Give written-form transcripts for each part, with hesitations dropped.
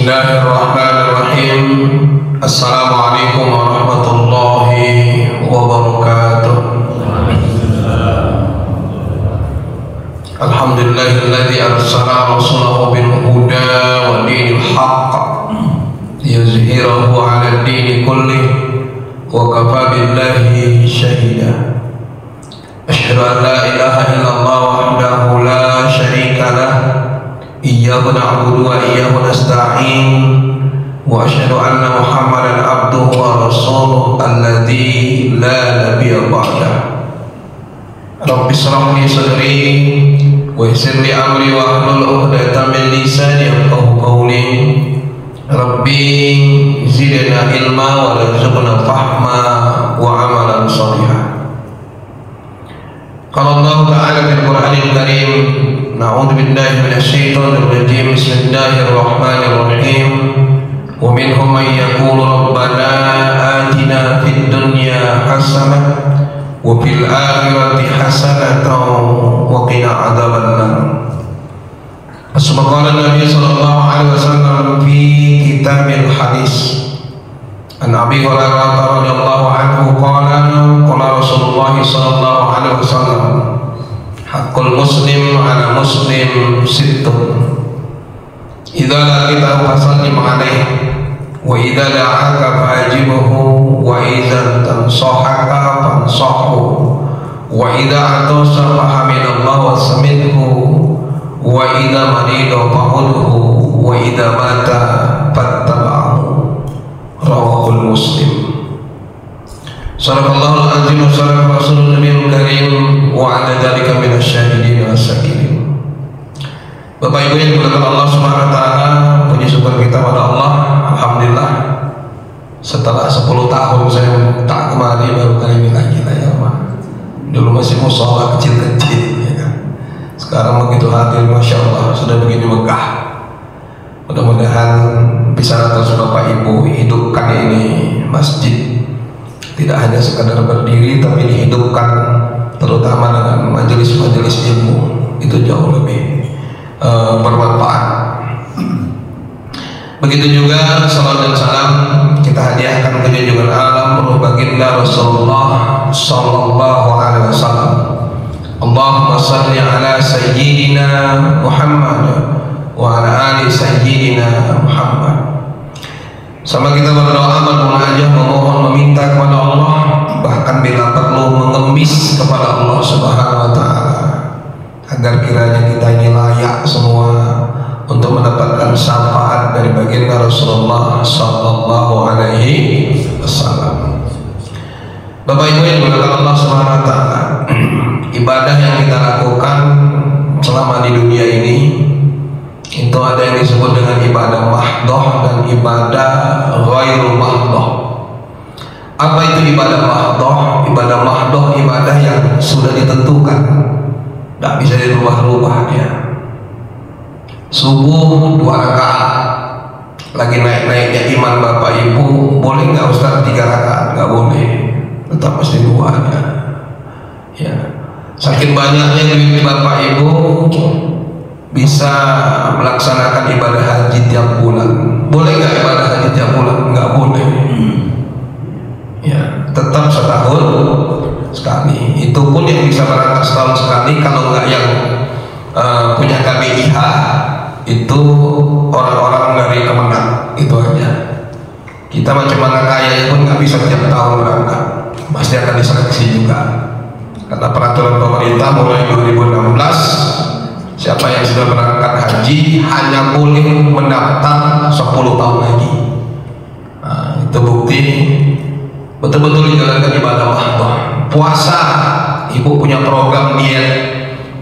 Bismillahirrahmanirrahim. Assalamualaikum warahmatullahi wabarakatuh. Alhamdulillahilladzi arsala rasulahu bil huda wa dinil haqq liyuzhirahu 'ala ad-dini kullih wa kafa billahi shahida. Asyhadu an la ilaha illallah wahdahu la syarika lah, iyyahu na'budu wa iyyahu nasta'in, wa asyhadu anna Muhammadan abduhu wa rasuluhu alladzi la nabiyya ba'dah. Rabbi shrah li sadri wa yassir li amri wa hlul 'uqdatam min lisani yafqahu qawli. Rabbi zidna ilma wa rzuqna fahma wa amalan shalihan. Qala Allah Ta'ala fil Qur'anil Karim, na'udzu billahi minasy syaithanir rajim. Bismillahirrahmanirrahim. Wa minhum man yaqulu rabbana atina fid dunya hasanah wa fil akhirati hasanatan wa qina adzabannar. Qala Nabi sallallahu alaihi wasallam fi kitabil hadis an Abi Hurairah radhiyallahu anhu qala qala Rasulullah sallallahu alaihi wasallam, haqqul muslim ala muslim sittun, idza laqitahu fasallim alaihi wa idza da'aka fa'ajibhu wa idza tansahaka fansahhu wa idza atasa fahamidallahu wasmidhu wa idza marida fa'udhu wa idza mata fattaba'hu. Rawahul Muslim. Sadaqallahul azim wa sadaqa rasulun nabiyul karim wa ala dzalika minasyahidin wasyakirin. Bapak Ibu yang dimuliakan Allah Subhanahu wa taala, puji syukur kita pada Allah. Alhamdulillah, setelah 10 tahun saya tak kemari, baru kali ini lagi lah ya Allah. Dulu masih mushola kecil-kecil ya kan. Sekarang begitu hadir, Masya Allah, sudah begini megah. Mudah-mudahan bisa terus Bapak Ibu hidupkan ini masjid, tidak hanya sekadar berdiri tapi dihidupkan, terutama dengan majelis-majelis ilmu, itu jauh lebih bermanfaat. Begitu juga salam dan salam kita hadiahkan ke junjungan alam ruh baginda Rasulullah sallallahu alaihi wasallam. Allahumma shalli ala sayyidina Muhammad wa ala ali sayyidina Muhammad. Sama kita berdoa, bermunajat, memohon, meminta kepada Allah, bahkan bila perlu mengemis kepada Allah Subhanahu wa taala, agar kiranya kita ini layak semua untuk mendapatkan syafaat dari baginda Rasulullah sallallahu alaihi wasallam. Bapak Ibu yang dimuliakan Allah Subhanahu wa taala, ibadah yang kita lakukan selama di dunia ini itu ada yang disebut dengan ibadah mahdoh dan ibadah ghairul mahdoh. Apa itu ibadah mahdoh? Ibadah mahdoh ibadah yang sudah ditentukan, tidak bisa dirubah-rubah dia. Subuh 2 rakaat, lagi naik-naiknya iman Bapak Ibu, boleh nggak Ustaz 3 rakaat? Nggak boleh, tetap mesti 2 aja. Ya, saking banyaknya duit Bapak Ibu bisa melaksanakan ibadah haji tiap bulan. Boleh nggak ibadah haji tiap bulan? Nggak boleh. Ya, tetap setahun sekali. Itu pun yang bisa berangkat setahun sekali. Kalau nggak yang punya KBIH, itu orang-orang dari Kemenang, itu aja. Kita macam mana kaya pun nggak bisa tiap tahun berangkat, pasti akan diseleksi juga. Karena peraturan pemerintah mulai 2016, siapa yang sudah berangkat haji hanya boleh mendaftar 10 tahun lagi. Nah, itu bukti betul-betul dijalankan ibadah mahdoh. Puasa, Ibu punya program diet,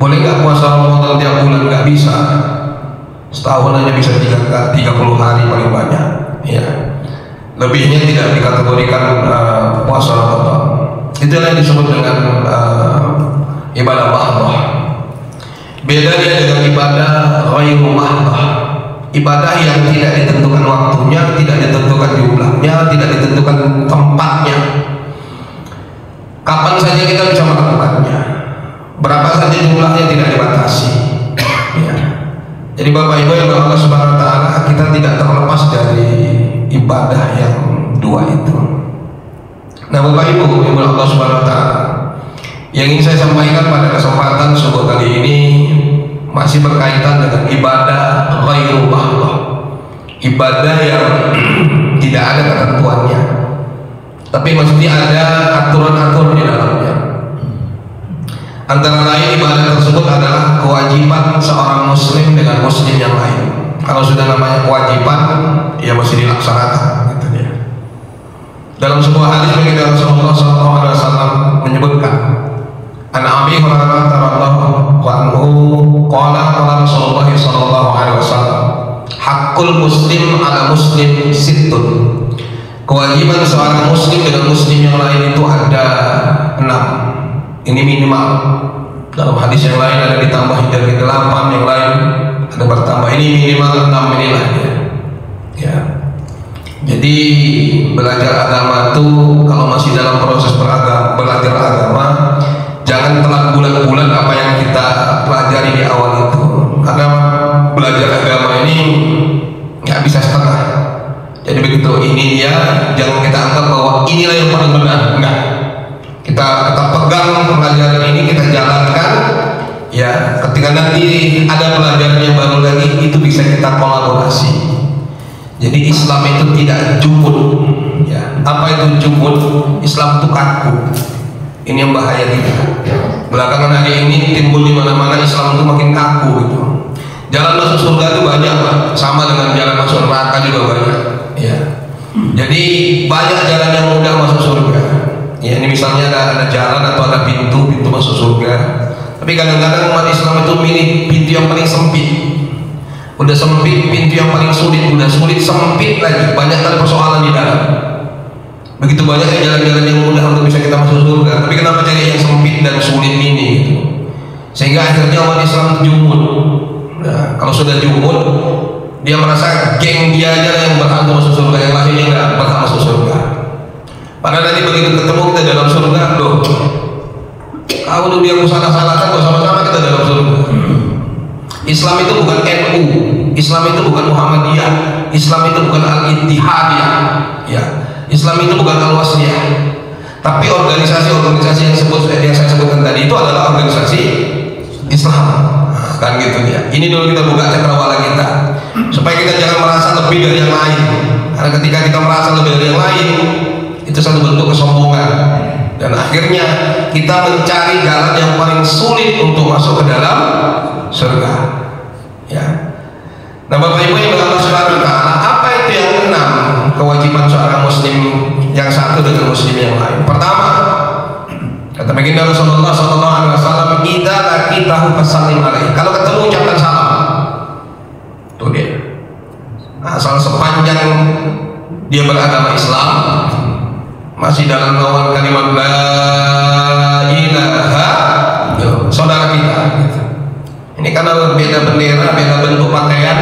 boleh nggak puasa Ramadan tiap bulan? Nggak bisa. Setahun hanya bisa 30 hari paling banyak. Ya, lebihnya tidak dikategorikan puasa Ramadan. Itulah yang disebut dengan ibadah mahdoh. Beda dia dengan ibadah ghairul mahdoh, ibadah yang tidak ditentukan waktunya, tidak ditentukan jumlahnya, tidak ditentukan tempatnya. Kapan saja kita bisa melakukannya, berapa saja jumlahnya, tidak dibatasi. Ya. Jadi Bapak Ibu yang Allah Subhanahu wa taala, kita tidak terlepas dari ibadah yang dua itu. Nah, Bapak Ibu, Ibu Allah Subhanahu wa Ta'ala, yang ingin saya sampaikan pada kesempatan subuh kali ini masih berkaitan dengan ibadah ghairullah, ibadah yang tidak ada ketentuannya, tapi mesti ada aturan-aturan di dalamnya. Antara lain ibadah tersebut adalah kewajiban seorang muslim dengan muslim yang lain. Kalau sudah namanya kewajiban, ya mesti dilaksanakan, gitu ya. Dalam sebuah hadis baginda Rasulullah SAW menyebutkan, An Abi Hurairah radhiyallahu anhu qala qala Rasulullah sallallahu alaihi wasallam, haqqul muslim ala muslim sittun. Kewajiban seorang muslim dengan muslim yang lain itu ada 6. Ini minimal. Dalam hadis yang lain ada ditambah hingga 8, yang lain ada bertambah. Ini minimal 6 inilah ya. Jadi belajar agama itu kalau masih dalam proses belajar agama, jangan telat bulan-bulan apa yang kita pelajari di awal itu. Karena belajar agama ini nggak bisa setengah. Jadi begitu ini dia, jangan kita anggap bahwa inilah yang paling benar. Enggak. Kita pegang pelajaran ini, kita jalankan. Ya, ketika nanti ada pelajaran yang baru lagi, itu bisa kita kolaborasi. Jadi Islam itu tidak jumud. Ya, apa itu jumud? Islam itu kaku. Ini yang bahaya kita. Belakangan hari ini timbul di mana-mana Islam itu makin kaku gitu. Jalan masuk surga itu banyak, Pak. Sama dengan jalan masuk neraka juga banyak. Ya. Jadi banyak jalan yang mudah masuk surga. Ya, ini misalnya ada jalan atau ada pintu masuk surga. Tapi kadang-kadang umat Islam itu milih pintu yang paling sempit. Udah sempit, pintu yang paling sulit, udah sulit, sempit lagi. Banyak kali persoalan di dalam. Begitu banyak jalan-jalan yang mudah untuk bisa kita masuk surga. Tapi kenapa cari yang sempit dan sulit ini gitu? Sehingga akhirnya umat Islam jumud. Nah, kalau sudah jumud, dia merasa geng dia aja yang berhak masuk surga, yang lainnya nggak berhak masuk surga. Padahal nanti begitu ketemu kita dalam surga, loh, kau dulu yang salah-salahkan, sama-sama kita dalam surga. Islam itu bukan NU, Islam itu bukan Muhammadiyah, Islam itu bukan Al-Ittihadiyah, ya. Islam itu bukan Al-Wasliyah. Tapi organisasi-organisasi yang saya sebutkan tadi itu adalah organisasi Islam. Kan gitu ya. Ini dulu kita buka cakrawala kita, supaya kita jangan merasa lebih dari yang lain. Karena ketika kita merasa lebih dari yang lain, itu satu bentuk kesombongan. Dan akhirnya kita mencari jalan yang paling sulit untuk masuk ke dalam surga. Ya. Nah, Bapak Ibu yang Allah Subhanahu wa Ta'ala, apa itu yang 6 kewajiban seorang muslim yang satu dengan muslim yang lain? Pertama, kata baginda Rasulullah sallallahu alaihi wasallam, "Idza laqitahu fasallim alaihi." Kalau ketemu ucapkan salam. Tuh dia. Asal sepanjang dia beragama Islam, masih dalam naungan kalimat la ilaha, saudara kita gitu. Ini karena beda bendera, beda bentuk pakaian,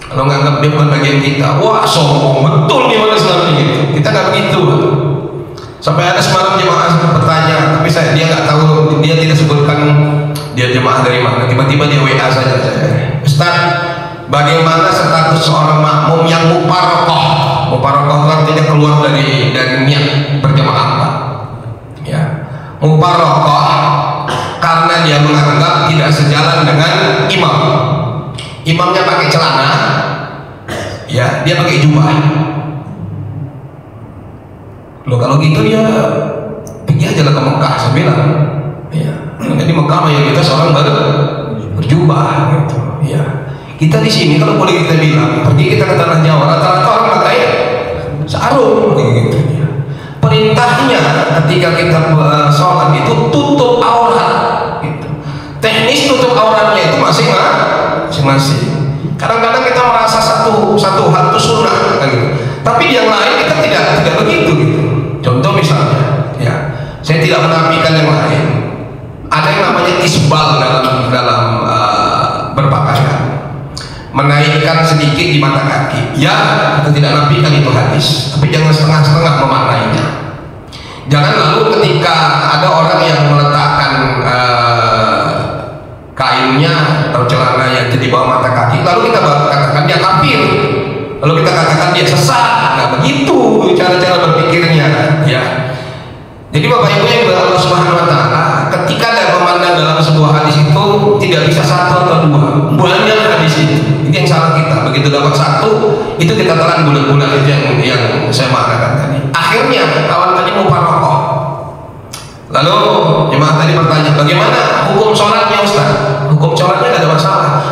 kalau nganggap dia bukan bagian kita, wah sombong betul gimana Islam ini gitu. Kita nggak begitu. Sampai ada semalam jemaah bertanya, tapi dia nggak tahu, dia tidak sebutkan dia jemaah dari mana. Tiba-tiba dia WA saja saya, Ustaz, bagaimana status seorang makmum yang muparokoh? Muparokoh itu artinya keluar dari niat berjamaah, Pak. Ya, muparokoh karena dia menganggap tidak sejalan dengan imam. Imamnya pakai celana, ya dia pakai jubah. Loh, kalau gitu dia pergi aja lah ke Mekah, saya bilang. Ya, jadi Mekah mayoritas orang berjubah gitu. Ya, kita di sini kalau boleh kita bilang, pergi kita ke tanah Jawa, rata-rata orang pakai sarung gitu. Ya. Perintahnya ketika kita sholat itu tutup aurat. Gitu. Teknis tutup auratnya itu masing-masing. Kadang-kadang kita merasa satu hal itu sunnah, gitu. Tapi yang lain kita tidak begitu gitu. Contoh misalnya, ya, saya tidak menafikan yang lain. Ada yang namanya isbal dalam berpakaian, menaikkan sedikit di mata kaki. Ya, kita tidak nafikan itu hadis, tapi jangan setengah-setengah memaknainya. Jangan lalu ketika ada orang yang meletakkan kainnya atau celananya di bawah mata kaki, lalu kita katakan katakan dia kafir, lalu kita katakan dia sesat. Nah begitu cara-cara berpikirnya, ya. Jadi Bapak Ibu yang berdoa Allah Subhanahu Wa Taala, ketika ada komandan dalam sebuah hadis itu tidak bisa satu atau dua, banyak hadis itu yang salah kita. Begitu dapat satu, itu kita telan bulan-bulan itu yang saya maknakan tadi. Akhirnya kawan tadi mau parokok. Lalu jemaah tadi bertanya, bagaimana hukum sholat